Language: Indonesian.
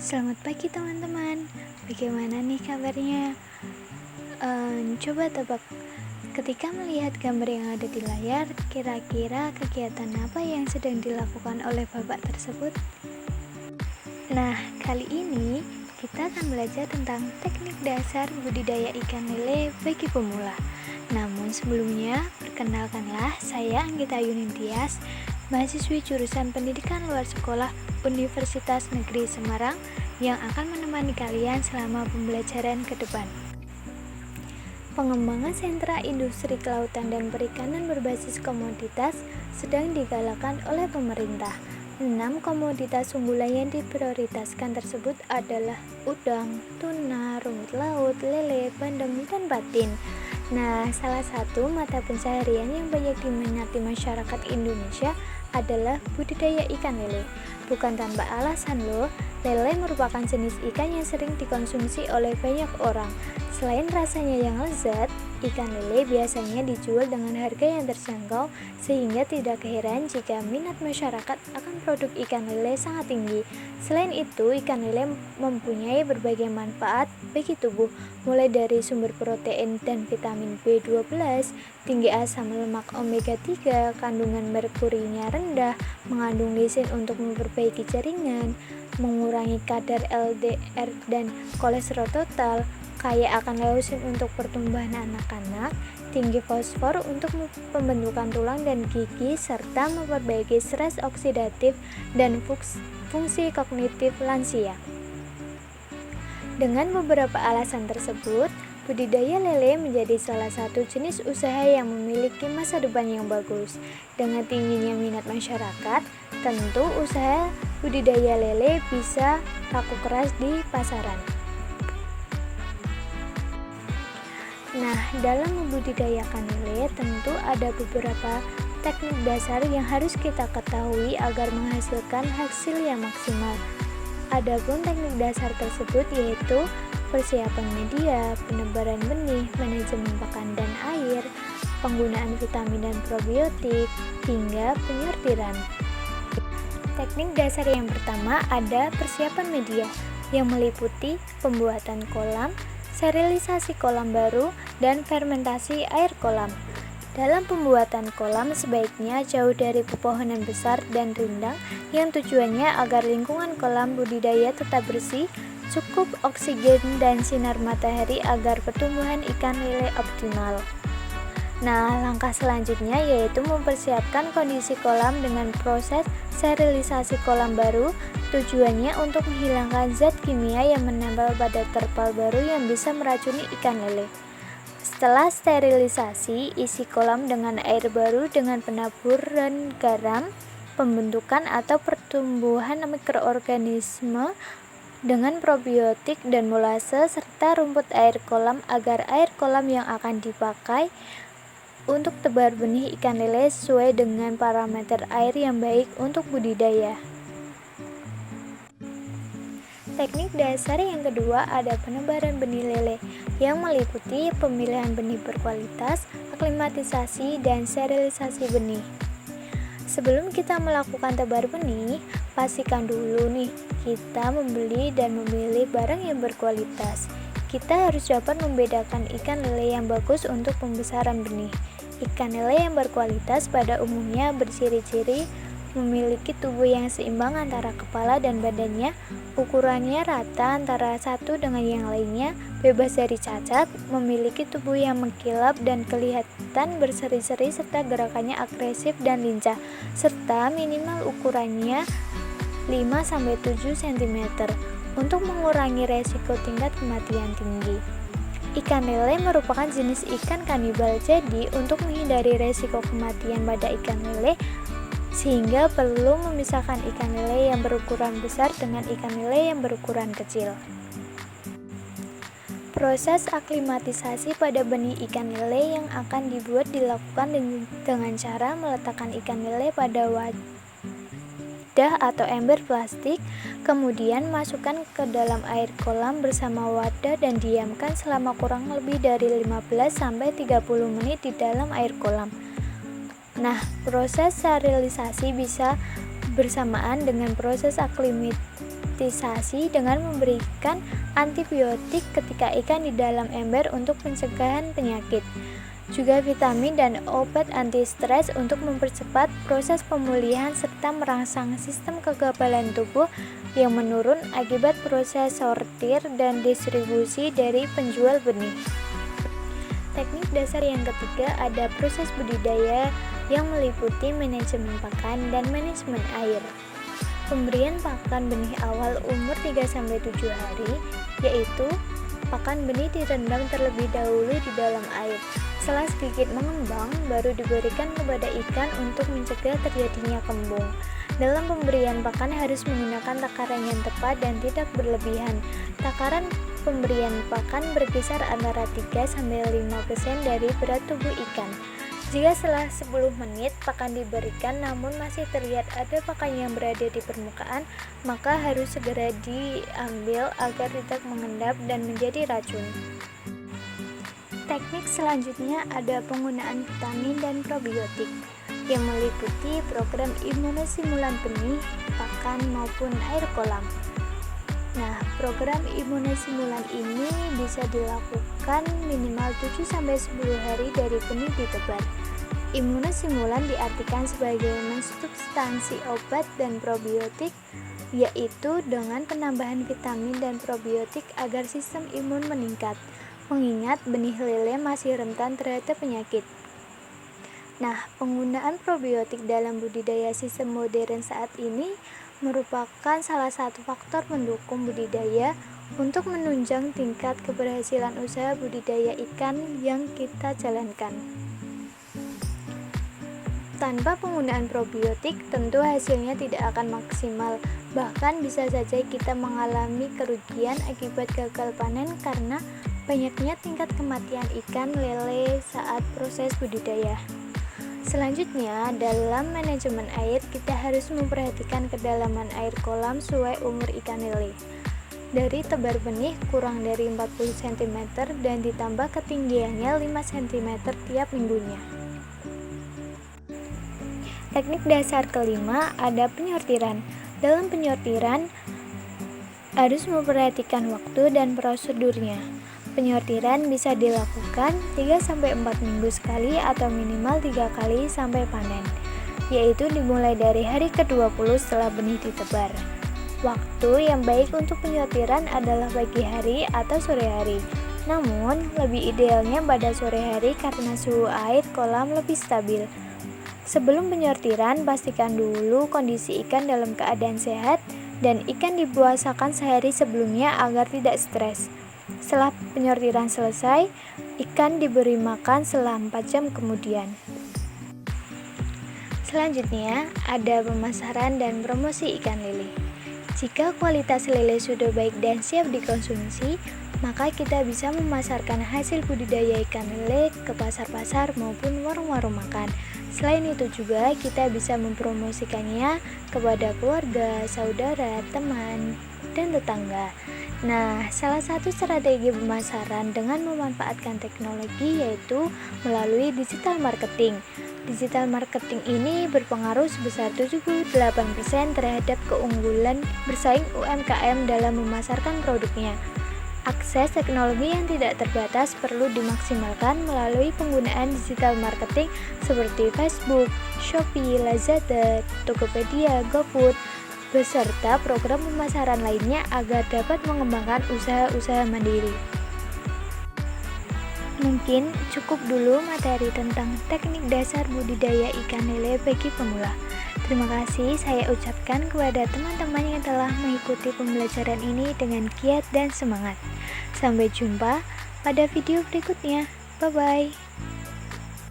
Selamat pagi teman-teman, bagaimana nih kabarnya? Coba tebak, ketika melihat gambar yang ada di layar, kira-kira kegiatan apa yang sedang dilakukan oleh bapak tersebut? Nah, kali ini kita akan belajar tentang teknik dasar budidaya ikan lele bagi pemula. Namun sebelumnya, perkenalkanlah saya Anggita Yunintias, mahasiswi jurusan Pendidikan Luar Sekolah Universitas Negeri Semarang yang akan menemani kalian selama pembelajaran ke depan. Pengembangan sentra industri kelautan dan perikanan berbasis komoditas sedang digalakan oleh pemerintah. 6 komoditas unggulan yang diprioritaskan tersebut adalah udang, tuna, rumput laut, lele, bandeng, dan patin. Nah, salah satu mata pencaharian yang banyak diminati masyarakat Indonesia adalah budidaya ikan lele. Bukan tanpa alasan loh, lele merupakan jenis ikan yang sering dikonsumsi oleh banyak orang. Selain rasanya yang lezat, ikan lele biasanya dijual dengan harga yang terjangkau sehingga tidak heran jika minat masyarakat akan produk ikan lele sangat tinggi. Selain itu, ikan lele mempunyai berbagai manfaat bagi tubuh, mulai dari sumber protein dan vitamin B12, tinggi asam lemak omega 3, kandungan merkurinya rendah, mengandung lisin untuk memperbaiki jaringan, mengurangi kadar LDR dan kolesterol total, kaya akan leusin untuk pertumbuhan anak-anak, tinggi fosfor untuk pembentukan tulang dan gigi, serta memperbaiki stres oksidatif dan fungsi kognitif lansia. Dengan beberapa alasan tersebut, budidaya lele menjadi salah satu jenis usaha yang memiliki masa depan yang bagus. Dengan tingginya minat masyarakat, tentu usaha budidaya lele bisa laku keras di pasaran. Nah, dalam membudidayakan lele tentu ada beberapa teknik dasar yang harus kita ketahui agar menghasilkan hasil yang maksimal. Adapun teknik dasar tersebut yaitu persiapan media, penebaran benih, manajemen pakan dan air, penggunaan vitamin dan probiotik, hingga penyortiran. Teknik dasar yang pertama ada persiapan media yang meliputi pembuatan kolam, sterilisasi kolam baru, dan fermentasi air kolam. Dalam pembuatan kolam sebaiknya jauh dari pepohonan besar dan rindang yang tujuannya agar lingkungan kolam budidaya tetap bersih, cukup oksigen dan sinar matahari agar pertumbuhan ikan lele optimal. Nah, langkah selanjutnya yaitu mempersiapkan kondisi kolam dengan proses sterilisasi kolam baru. Tujuannya untuk menghilangkan zat kimia yang menempel pada terpal baru yang bisa meracuni ikan lele. Setelah sterilisasi, isi kolam dengan air baru dengan penaburan garam, pembentukan atau pertumbuhan mikroorganisme dengan probiotik dan molase serta rumput air kolam agar air kolam yang akan dipakai untuk tebar benih ikan lele sesuai dengan parameter air yang baik untuk budidaya. Teknik dasar yang kedua ada penebaran benih lele yang meliputi pemilihan benih berkualitas, aklimatisasi, dan sterilisasi benih. Sebelum kita melakukan tebar benih, pastikan dulu nih kita membeli dan memilih barang yang berkualitas. Kita harus dapat membedakan ikan lele yang bagus untuk pembesaran benih. Ikan lele yang berkualitas pada umumnya berciri-ciri memiliki tubuh yang seimbang antara kepala dan badannya, ukurannya rata antara satu dengan yang lainnya, bebas dari cacat, memiliki tubuh yang mengkilap dan kelihatan berseri-seri serta gerakannya agresif dan lincah, serta minimal ukurannya 5-7 cm untuk mengurangi resiko tingkat kematian tinggi. Ikan lele merupakan jenis ikan kanibal, jadi untuk menghindari resiko kematian pada ikan lele sehingga perlu memisahkan ikan lele yang berukuran besar dengan ikan lele yang berukuran kecil. Proses aklimatisasi pada benih ikan lele yang akan dibuat dilakukan dengan cara meletakkan ikan lele pada wadah atau ember plastik, kemudian masukkan ke dalam air kolam bersama wadah dan diamkan selama kurang lebih dari 15-30 menit di dalam air kolam. Nah, proses sterilisasi bisa bersamaan dengan proses aklimatisasi Desensitisasi dengan memberikan antibiotik ketika ikan di dalam ember untuk pencegahan penyakit. Juga vitamin dan obat anti stres untuk mempercepat proses pemulihan serta merangsang sistem kekebalan tubuh yang menurun akibat proses sortir dan distribusi dari penjual benih. Teknik dasar yang ketiga ada proses budidaya yang meliputi manajemen pakan dan manajemen air. Pemberian pakan benih awal umur 3-7 hari, yaitu pakan benih direndam terlebih dahulu di dalam air. Setelah sedikit mengembang, baru diberikan kepada ikan untuk mencegah terjadinya kembung. Dalam pemberian pakan harus menggunakan takaran yang tepat dan tidak berlebihan. Takaran pemberian pakan berkisar antara 3-5% dari berat tubuh ikan. Jika setelah 10 menit pakan diberikan namun masih terlihat ada pakan yang berada di permukaan, maka harus segera diambil agar tidak mengendap dan menjadi racun. Teknik selanjutnya ada penggunaan vitamin dan probiotik yang meliputi program imunostimulan benih, pakan maupun air kolam. Nah, program imunostimulan ini bisa dilakukan minimal 7-10 hari dari benih ditebar. Imunostimulan diartikan sebagai substansi obat dan probiotik, yaitu dengan penambahan vitamin dan probiotik agar sistem imun meningkat, mengingat benih lele masih rentan terhadap penyakit. Nah, penggunaan probiotik dalam budidaya sistem modern saat ini merupakan salah satu faktor pendukung budidaya untuk menunjang tingkat keberhasilan usaha budidaya ikan yang kita jalankan. Tanpa penggunaan probiotik, tentu hasilnya tidak akan maksimal. Bahkan bisa saja kita mengalami kerugian akibat gagal panen karena banyaknya tingkat kematian ikan lele saat proses budidaya. Selanjutnya, dalam manajemen air, kita harus memperhatikan kedalaman air kolam sesuai umur ikan lele. Dari tebar benih kurang dari 40 cm dan ditambah ketinggiannya 5 cm tiap minggunya. Teknik dasar kelima ada penyortiran. Dalam penyortiran harus memperhatikan waktu dan prosedurnya. Penyortiran bisa dilakukan 3-4 minggu sekali atau minimal 3 kali sampai panen, yaitu dimulai dari hari ke-20 setelah benih ditebar. Waktu yang baik untuk penyortiran adalah pagi hari atau sore hari. Namun, lebih idealnya pada sore hari karena suhu air kolam lebih stabil. Sebelum penyortiran, pastikan dulu kondisi ikan dalam keadaan sehat dan ikan dipuasakan sehari sebelumnya agar tidak stres. Setelah penyortiran selesai, ikan diberi makan selama 4 jam kemudian. Selanjutnya, ada pemasaran dan promosi ikan lele. Jika kualitas lele sudah baik dan siap dikonsumsi, maka kita bisa memasarkan hasil budidaya ikan lele ke pasar-pasar maupun warung-warung makan. Selain itu juga kita bisa mempromosikannya kepada keluarga, saudara, teman, dan tetangga. Nah, salah satu strategi pemasaran dengan memanfaatkan teknologi yaitu melalui digital marketing. Digital marketing ini berpengaruh sebesar 78% terhadap keunggulan bersaing UMKM dalam memasarkan produknya. Akses teknologi yang tidak terbatas perlu dimaksimalkan melalui penggunaan digital marketing seperti Facebook, Shopee, Lazada, Tokopedia, GoFood, beserta program pemasaran lainnya agar dapat mengembangkan usaha-usaha mandiri. Mungkin cukup dulu materi tentang teknik dasar budidaya ikan lele bagi pemula. Terima kasih saya ucapkan kepada teman-teman yang telah mengikuti pembelajaran ini dengan giat dan semangat. Sampai jumpa pada video berikutnya. Bye-bye.